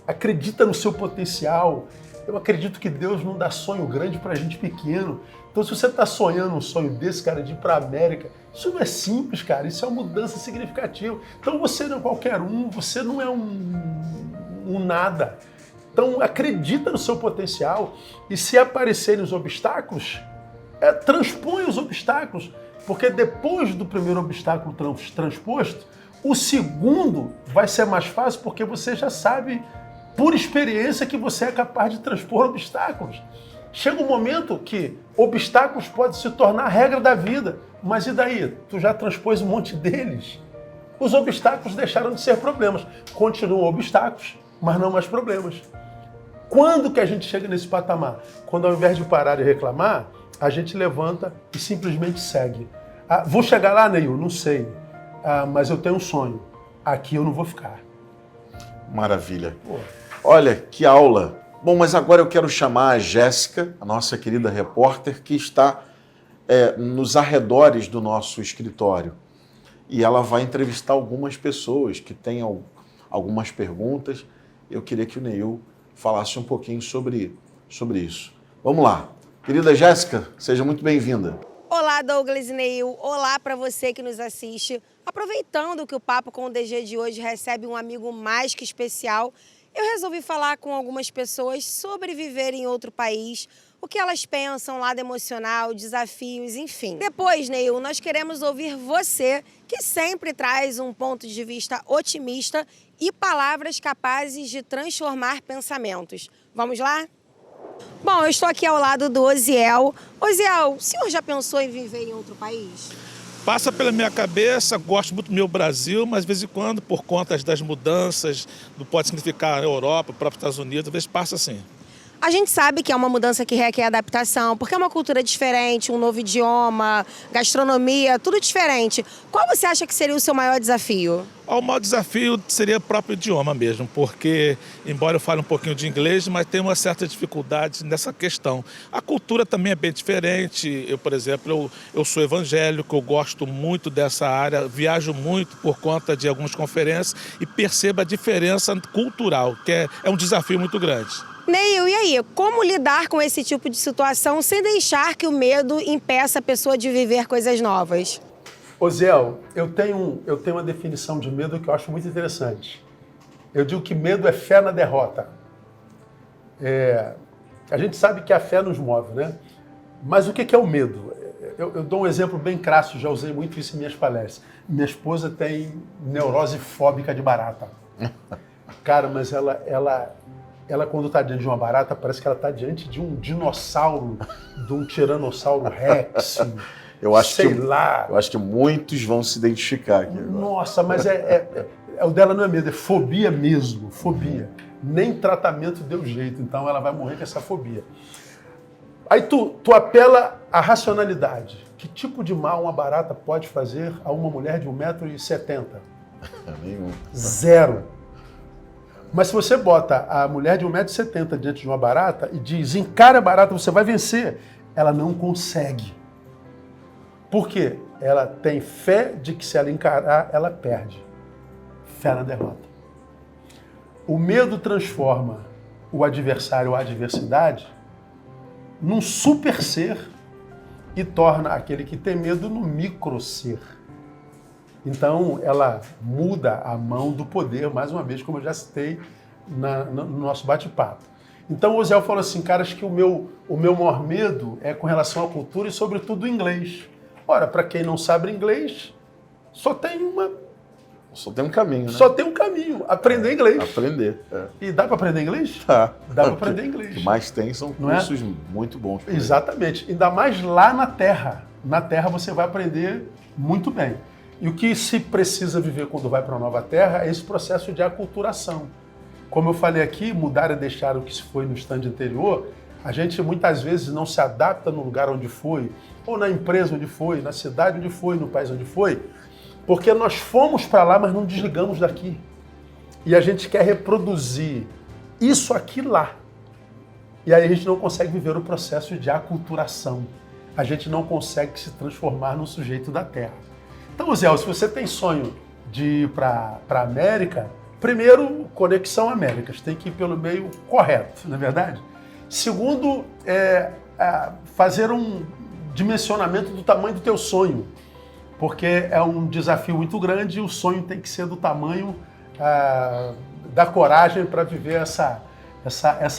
Speaker 2: Acredita no seu potencial. Eu acredito que Deus não dá sonho grande pra gente pequeno. Então, se você está sonhando um sonho desse, cara, de ir para a América, isso não é simples, cara. Isso é uma mudança significativa. Então, você não é qualquer um, você não é um nada. Então, acredita no seu potencial e se aparecerem os obstáculos, transpõe os obstáculos. Porque depois do primeiro obstáculo transposto, o segundo vai ser mais fácil porque você já sabe, por experiência, que você é capaz de transpor obstáculos. Chega um momento que obstáculos podem se tornar a regra da vida. Mas e daí? Tu já transpôs um monte deles. Os obstáculos deixaram de ser problemas. Continuam obstáculos, mas não mais problemas. Quando que a gente chega nesse patamar? Quando ao invés de parar e reclamar, a gente levanta e simplesmente segue. Vou chegar lá, Neil? Não sei. Mas eu tenho um sonho. Aqui eu não vou ficar.
Speaker 1: Maravilha. Olha, que aula. Bom, mas agora eu quero chamar a Jéssica, a nossa querida repórter, que está nos arredores do nosso escritório. e ela vai entrevistar algumas pessoas que têm algumas perguntas. Eu queria que o Neil falasse um pouquinho sobre isso. Vamos lá. Querida Jéssica, seja muito bem-vinda.
Speaker 3: Olá, Douglas e Neil. Olá para você que nos assiste. Aproveitando que o Papo com o DG de hoje recebe um amigo mais que especial, eu resolvi falar com algumas pessoas sobre viver em outro país, o que elas pensam, lado emocional, desafios, enfim. Depois, Neil, nós queremos ouvir você, que sempre traz um ponto de vista otimista e palavras capazes de transformar pensamentos. Vamos lá? Bom, eu estou aqui ao lado do Oziel. Oziel, o senhor já pensou em viver em outro país?
Speaker 4: Passa pela minha cabeça, gosto muito do meu Brasil, mas de vez em quando, por conta das mudanças, não pode significar a Europa, o próprio Estados Unidos, às vezes passa assim.
Speaker 3: A gente sabe que é uma mudança que requer adaptação, porque é uma cultura diferente, um novo idioma, gastronomia, tudo diferente. Qual você acha que seria o seu maior desafio?
Speaker 4: O maior desafio seria o próprio idioma mesmo, porque, embora eu fale um pouquinho de inglês, mas tenho uma certa dificuldade nessa questão. A cultura também é bem diferente. Eu, por exemplo, eu sou evangélico, eu gosto muito dessa área, viajo muito por conta de algumas conferências e percebo a diferença cultural, que é um desafio muito grande.
Speaker 3: Neil, e aí, como lidar com esse tipo de situação sem deixar que o medo impeça a pessoa de viver coisas novas?
Speaker 2: Oziel, eu tenho uma definição de medo que eu acho muito interessante. Eu digo que medo é fé na derrota. A gente sabe que a fé nos move, né? Mas o que é o medo? Eu dou um exemplo bem crasso, já usei muito isso em minhas palestras. Minha esposa tem neurose fóbica de barata. Cara, mas ela quando está diante de uma barata, parece que ela está diante de um dinossauro, de um tiranossauro rex,
Speaker 1: Eu acho que muitos vão se identificar aqui.
Speaker 2: Nossa, mas o dela não é medo, é fobia mesmo, fobia. Nem tratamento deu jeito, então ela vai morrer com essa fobia. Aí tu apela à racionalidade. Que tipo de mal uma barata pode fazer a uma mulher de 1,70 m?
Speaker 1: Nenhum.
Speaker 2: Zero. Mas se você bota a mulher de 1,70 m diante de uma barata e diz, encara a barata, você vai vencer, ela não consegue. Por quê? Ela tem fé de que se ela encarar, ela perde. Fé na derrota. O medo transforma o adversário ou a adversidade num super ser e torna aquele que tem medo no micro ser. Então, ela muda a mão do poder, mais uma vez, como eu já citei no nosso bate-papo. Então, o Oziel falou assim, cara, acho que o meu maior medo é com relação à cultura e, sobretudo, o inglês. Ora, para quem não sabe inglês, só tem um caminho, né? Só tem um caminho, aprender inglês.
Speaker 1: Aprender.
Speaker 2: E dá para aprender inglês?
Speaker 1: Tá.
Speaker 2: Dá para aprender inglês.
Speaker 1: O que mais tem são cursos muito bons.
Speaker 2: Exatamente. Ainda mais lá na Terra. Na Terra você vai aprender muito bem. E o que se precisa viver quando vai para a nova terra é esse processo de aculturação. Como eu falei aqui, mudar é deixar o que se foi no stand anterior. A gente muitas vezes não se adapta no lugar onde foi, ou na empresa onde foi, na cidade onde foi, no país onde foi, porque nós fomos para lá, mas não desligamos daqui. E a gente quer reproduzir isso aqui lá. E aí a gente não consegue viver o processo de aculturação. A gente não consegue se transformar no sujeito da terra. Então, Zé, se você tem sonho de ir para a América, primeiro, conexão Américas, tem que ir pelo meio correto, não é verdade? Segundo, fazer um dimensionamento do tamanho do teu sonho, porque é um desafio muito grande e o sonho tem que ser do tamanho da coragem para viver essa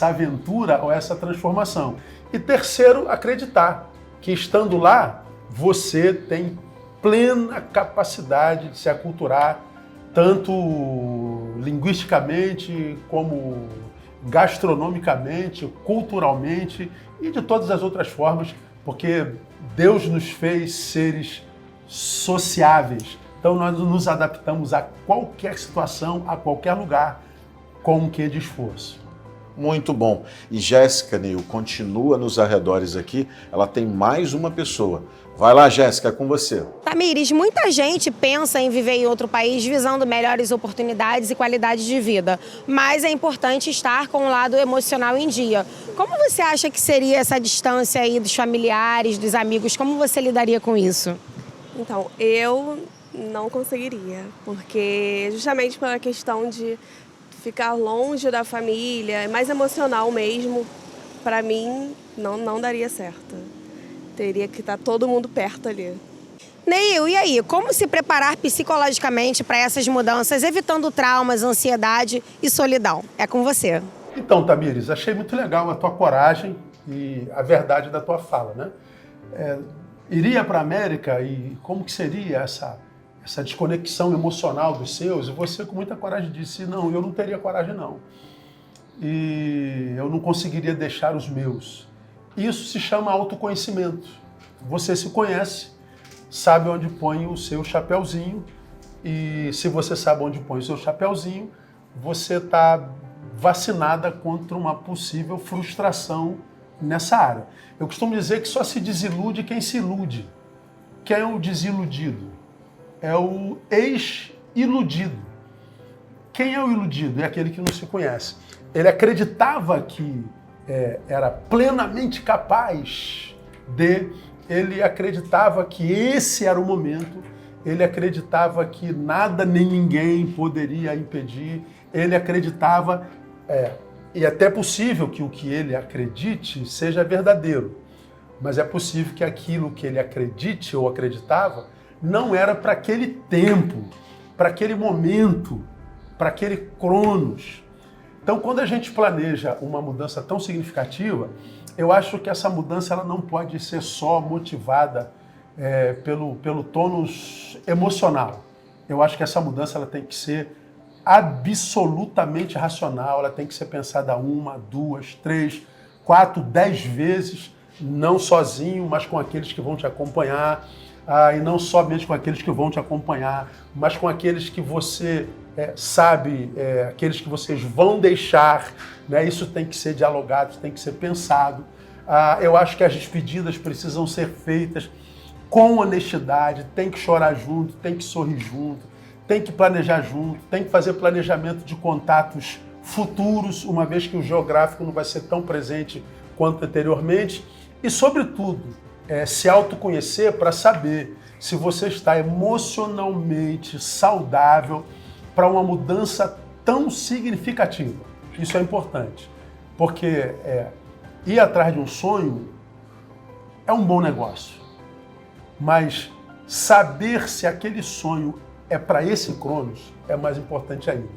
Speaker 2: aventura ou essa transformação. E terceiro, acreditar que estando lá, você tem plena capacidade de se aculturar, tanto linguisticamente como gastronomicamente, culturalmente e de todas as outras formas, porque Deus nos fez seres sociáveis. Então nós nos adaptamos a qualquer situação, a qualquer lugar, com um quê de esforço.
Speaker 1: Muito bom. E Jéssica, Neil, continua nos arredores aqui. Ela tem mais uma pessoa. Vai lá, Jéssica, é com você.
Speaker 3: Tamires, muita gente pensa em viver em outro país visando melhores oportunidades e qualidade de vida. Mas é importante estar com o lado emocional em dia. Como você acha que seria essa distância aí dos familiares, dos amigos? Como você lidaria com isso?
Speaker 5: Então, eu Não conseguiria, porque justamente pela questão de ficar longe da família, é mais emocional mesmo, para mim não daria certo. Teria que estar todo mundo perto ali.
Speaker 3: Neil, e aí, como se preparar psicologicamente para essas mudanças, evitando traumas, ansiedade e solidão? É com você.
Speaker 2: Então, Tamires, achei muito legal a tua coragem e a verdade da tua fala, né? Iria para a América e como que seria essa desconexão emocional dos seus? E você com muita coragem disse, não, eu não teria coragem não. E eu não conseguiria deixar os meus. Isso se chama autoconhecimento. Você se conhece, sabe onde põe o seu chapéuzinho, e se você sabe onde põe o seu chapéuzinho, você está vacinada contra uma possível frustração nessa área. Eu costumo dizer que só se desilude quem se ilude. Quem é o desiludido? É o ex-iludido. Quem é o iludido? É aquele que não se conhece. Ele acreditava que era plenamente capaz de... Ele acreditava que esse era o momento, ele acreditava que nada nem ninguém poderia impedir, ele acreditava, e até possível que o que ele acredite seja verdadeiro, mas é possível que aquilo que ele acredite ou acreditava não era para aquele tempo, para aquele momento, para aquele cronos. Então, quando a gente planeja uma mudança tão significativa, eu acho que essa mudança ela não pode ser só motivada pelo tônus emocional. Eu acho que essa mudança ela tem que ser absolutamente racional, ela tem que ser pensada 1, 2, 3, 4, 10 vezes, não sozinho, mas com aqueles que vão te acompanhar, e não somente com aqueles que vão te acompanhar, mas com aqueles que você sabe, aqueles que vocês vão deixar, né? Isso tem que ser dialogado, tem que ser pensado. Eu acho que as despedidas precisam ser feitas com honestidade, tem que chorar junto, tem que sorrir junto, tem que planejar junto, tem que fazer planejamento de contatos futuros, uma vez que o geográfico não vai ser tão presente quanto anteriormente, e, sobretudo, se autoconhecer para saber se você está emocionalmente saudável para uma mudança tão significativa. Isso é importante, porque ir atrás de um sonho é um bom negócio, mas saber se aquele sonho é para esse Cronos é mais importante ainda,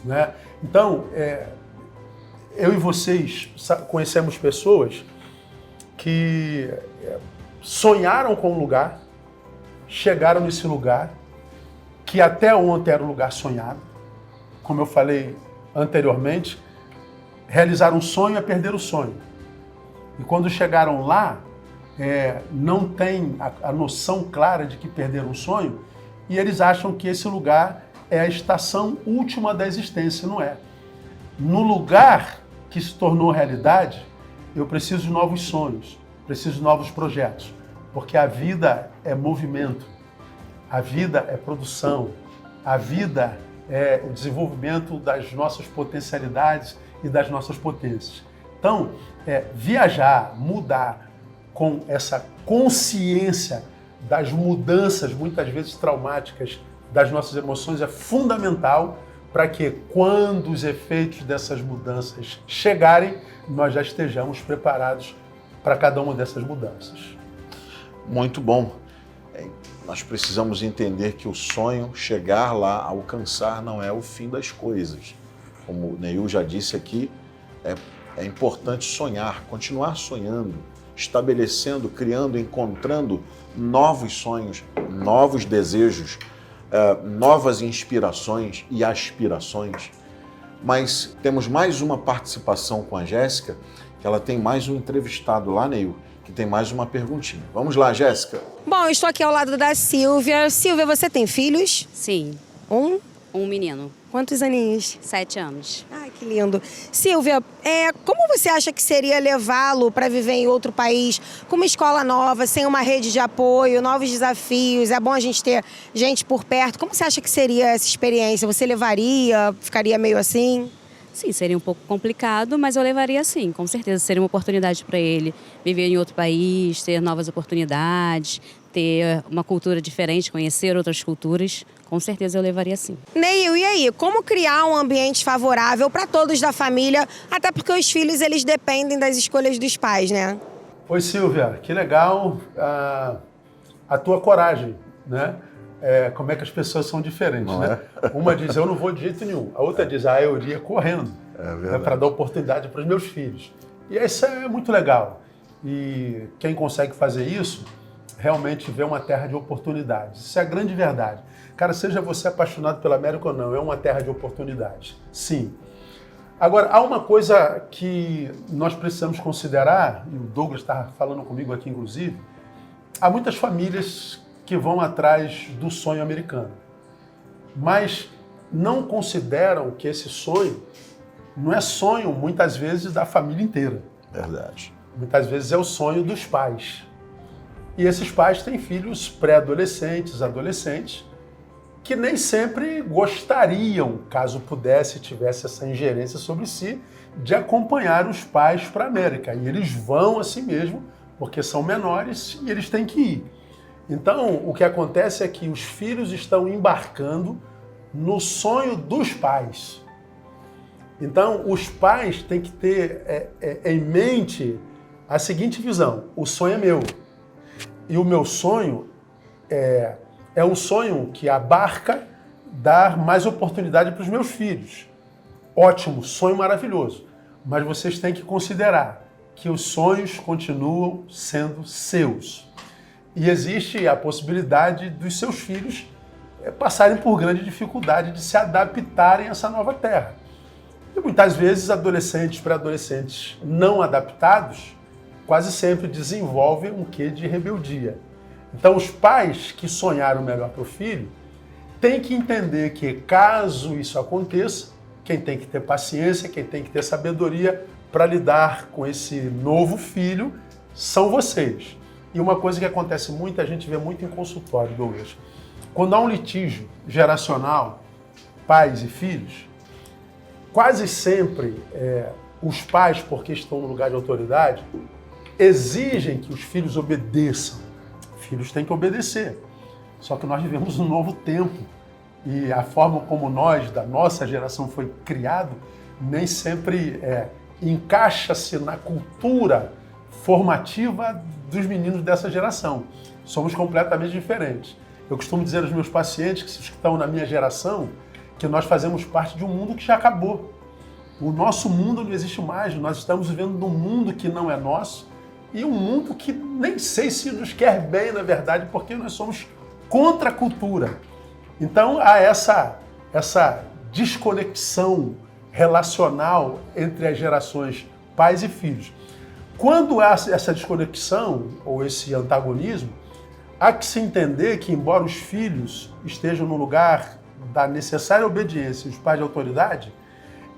Speaker 2: né? Então, eu e vocês conhecemos pessoas que sonharam com um lugar, chegaram nesse lugar, que até ontem era um lugar sonhado, como eu falei anteriormente, realizaram um sonho é perder o sonho. E quando chegaram lá, não tem a noção clara de que perderam o sonho, e eles acham que esse lugar é a estação última da existência, não é. No lugar que se tornou realidade, eu preciso de novos sonhos, preciso de novos projetos, porque a vida é movimento, a vida é produção, a vida é o desenvolvimento das nossas potencialidades e das nossas potências. Então, viajar, mudar com essa consciência das mudanças, muitas vezes traumáticas, das nossas emoções é fundamental para que, quando os efeitos dessas mudanças chegarem, nós já estejamos preparados para cada uma dessas mudanças.
Speaker 1: Muito bom. Nós precisamos entender que o sonho, chegar lá, alcançar, não é o fim das coisas. Como o Neil já disse aqui, é importante sonhar, continuar sonhando, estabelecendo, criando, encontrando novos sonhos, novos desejos, novas inspirações e aspirações. Mas temos mais uma participação com a Jéssica, que ela tem mais um entrevistado lá, Neil, que tem mais uma perguntinha. Vamos lá, Jéssica.
Speaker 3: Bom, eu estou aqui ao lado da Silvia. Silvia, você tem filhos?
Speaker 6: Sim. Um menino.
Speaker 3: Quantos aninhos?
Speaker 6: 7 anos.
Speaker 3: Ai, que lindo. Silvia, como você acha que seria levá-lo para viver em outro país, com uma escola nova, sem uma rede de apoio, novos desafios? É bom a gente ter gente por perto. Como você acha que seria essa experiência? Você levaria? Ficaria meio assim?
Speaker 6: Sim, seria um pouco complicado, mas eu levaria sim. Com certeza seria uma oportunidade para ele viver em outro país, ter novas oportunidades, ter uma cultura diferente, conhecer outras culturas, com certeza eu levaria sim.
Speaker 3: Neil, e aí, como criar um ambiente favorável para todos da família, até porque os filhos eles dependem das escolhas dos pais, né?
Speaker 2: Oi, Silvia, que legal a tua coragem, né? Como é que as pessoas são diferentes, né? Uma diz, eu não vou de jeito nenhum. A outra diz, eu iria correndo, para dar oportunidade para os meus filhos. E isso é muito legal. E quem consegue fazer isso, realmente vê uma terra de oportunidades. Isso é a grande verdade. Cara, seja você apaixonado pela América ou não, é uma terra de oportunidades. Sim. Agora, há uma coisa que nós precisamos considerar, e o Douglas está falando comigo aqui, inclusive, há muitas famílias que vão atrás do sonho americano, mas não consideram que esse sonho não é sonho, muitas vezes, da família inteira.
Speaker 1: Verdade.
Speaker 2: Muitas vezes é o sonho dos pais. E esses pais têm filhos pré-adolescentes, adolescentes, que nem sempre gostariam, caso pudesse, tivesse essa ingerência sobre si, de acompanhar os pais para a América. E eles vão assim mesmo, porque são menores e eles têm que ir. Então, o que acontece é que os filhos estão embarcando no sonho dos pais. Então, os pais têm que ter em mente a seguinte visão: o sonho é meu. E o meu sonho é um sonho que abarca dar mais oportunidade para os meus filhos. Ótimo, sonho maravilhoso. Mas vocês têm que considerar que os sonhos continuam sendo seus. E existe a possibilidade dos seus filhos passarem por grande dificuldade de se adaptarem a essa nova terra. E muitas vezes adolescentes, pré-adolescentes não adaptados quase sempre desenvolvem um quê de rebeldia. Então os pais que sonharam melhor para o filho têm que entender que, caso isso aconteça, quem tem que ter paciência, quem tem que ter sabedoria para lidar com esse novo filho são vocês. E uma coisa que acontece muito, a gente vê muito em consultório, Douglas, quando há um litígio geracional, pais e filhos, quase sempre os pais, porque estão no lugar de autoridade, exigem que os filhos obedeçam. Filhos têm que obedecer. Só que nós vivemos um novo tempo e a forma como nós, da nossa geração, foi criado, nem sempre encaixa-se na cultura formativa dos meninos dessa geração. Somos completamente diferentes. Eu costumo dizer aos meus pacientes, que estão na minha geração, que nós fazemos parte de um mundo que já acabou. O nosso mundo não existe mais, nós estamos vivendo num mundo que não é nosso e um mundo que nem sei se nos quer bem, na verdade, porque nós somos contra a cultura. Então há essa desconexão relacional entre as gerações pais e filhos. Quando há essa desconexão ou esse antagonismo, há que se entender que, embora os filhos estejam no lugar da necessária obediência e os pais de autoridade,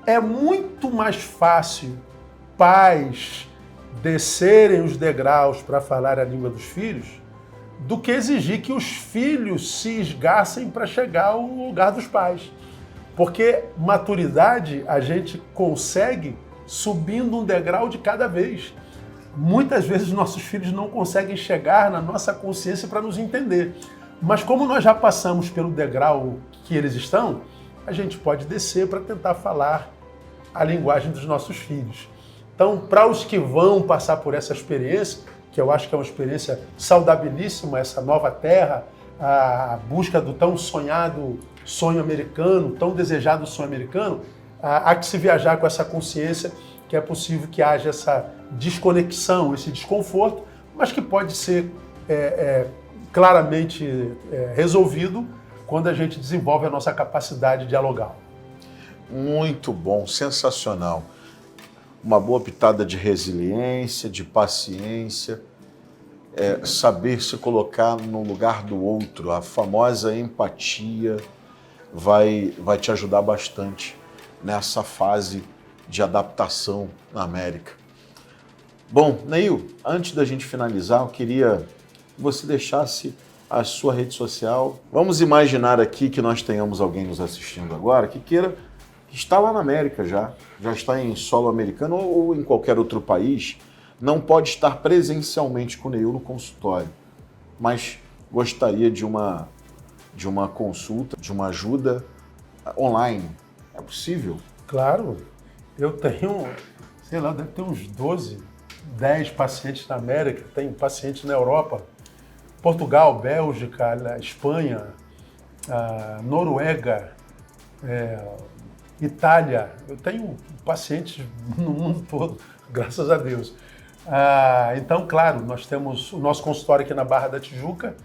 Speaker 2: é muito mais fácil pais descerem os degraus para falar a língua dos filhos do que exigir que os filhos se esgarcem para chegar ao lugar dos pais. Porque maturidade a gente consegue subindo um degrau de cada vez. Muitas vezes nossos filhos não conseguem chegar na nossa consciência para nos entender. Mas como nós já passamos pelo degrau que eles estão, a gente pode descer para tentar falar a linguagem dos nossos filhos. Então, para os que vão passar por essa experiência, que eu acho que é uma experiência saudabilíssima, essa nova terra, a busca do tão sonhado sonho americano, tão desejado sonho americano, há que se viajar com essa consciência que é possível que haja essa desconexão, esse desconforto, mas que pode ser claramente resolvido quando a gente desenvolve a nossa capacidade de dialogar.
Speaker 1: Muito bom, sensacional. Uma boa pitada de resiliência, de paciência, saber se colocar no lugar do outro, a famosa empatia vai te ajudar bastante nessa fase de adaptação na América. Bom, Neil, antes da gente finalizar, eu queria que você deixasse a sua rede social. Vamos imaginar aqui que nós tenhamos alguém nos assistindo agora que queira, que está lá na América já está em solo americano ou em qualquer outro país, não pode estar presencialmente com o Neil no consultório, mas gostaria de uma consulta, de uma ajuda online. É possível?
Speaker 2: Claro, eu tenho, sei lá, deve ter uns 12, 10 pacientes na América, tenho pacientes na Europa, Portugal, Bélgica, Espanha, Noruega, Itália. Eu tenho pacientes no mundo todo, graças a Deus. Então, claro, nós temos o nosso consultório aqui na Barra da Tijuca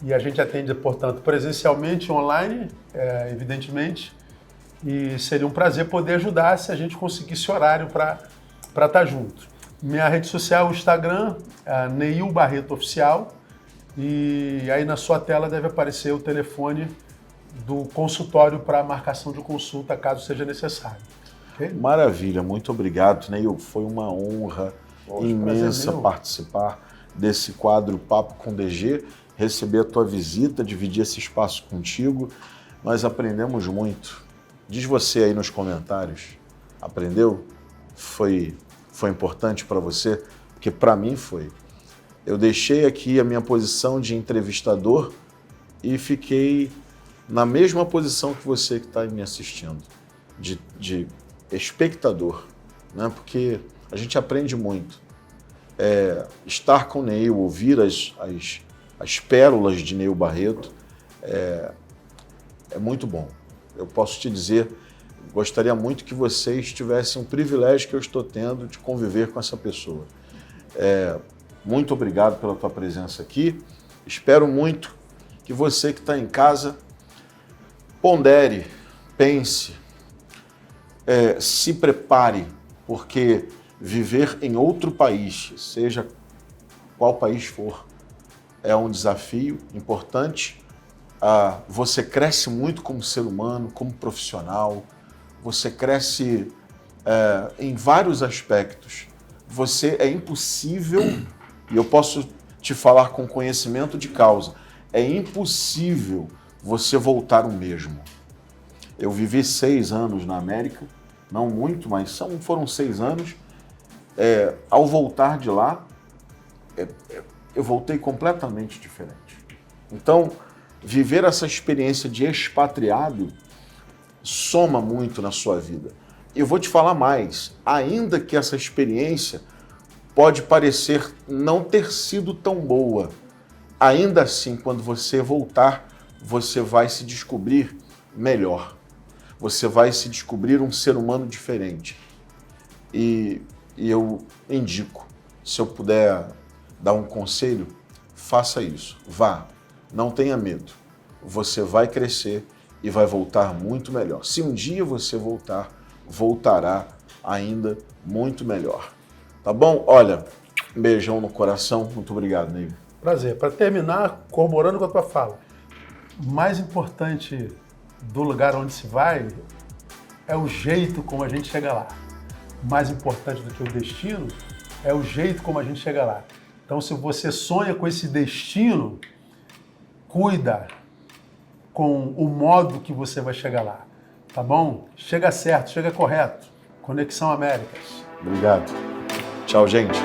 Speaker 2: e a gente atende, portanto, presencialmente, online, evidentemente, e seria um prazer poder ajudar se a gente conseguisse horário para estar junto. Minha rede social é o Instagram, Neil Barreto Oficial, e aí na sua tela deve aparecer o telefone do consultório para marcação de consulta, caso seja necessário. Okay?
Speaker 1: Maravilha, muito obrigado, Neil. Foi uma honra imensa participar desse quadro Papo com DG, receber a tua visita, dividir esse espaço contigo. Nós aprendemos muito. Diz você aí nos comentários, aprendeu? Foi importante para você? Porque para mim foi. Eu deixei aqui a minha posição de entrevistador e fiquei na mesma posição que você que está me assistindo, de espectador, né? Porque a gente aprende muito. Estar com o Neil, ouvir as pérolas de Neil Barreto é muito bom. Eu posso te dizer, gostaria muito que vocês tivessem um privilégio que eu estou tendo de conviver com essa pessoa. Muito obrigado pela tua presença aqui. Espero muito que você que está em casa pondere, pense, se prepare, porque viver em outro país, seja qual país for, é um desafio importante. Você cresce muito como ser humano, como profissional, você cresce em vários aspectos. É impossível, e eu posso te falar com conhecimento de causa, é impossível você voltar o mesmo. Eu vivi 6 anos na América, não muito, mas foram 6 anos. Ao voltar de lá, eu voltei completamente diferente. Então, viver essa experiência de expatriado soma muito na sua vida. Eu vou te falar mais, ainda que essa experiência pode parecer não ter sido tão boa, ainda assim, quando você voltar, você vai se descobrir melhor. Você vai se descobrir um ser humano diferente. E eu indico, se eu puder dar um conselho, faça isso. Vá, não tenha medo. Você vai crescer e vai voltar muito melhor. Se um dia você voltar, voltará ainda muito melhor. Tá bom? Olha, um beijão no coração. Muito obrigado, Neil.
Speaker 2: Prazer. Para terminar, corroborando com a tua fala, o mais importante do lugar onde se vai é o jeito como a gente chega lá. Mais importante do que o destino é o jeito como a gente chega lá. Então, se você sonha com esse destino, cuida com o modo que você vai chegar lá, tá bom? Chega certo, chega correto. Conexão Américas.
Speaker 1: Obrigado. Tchau, gente.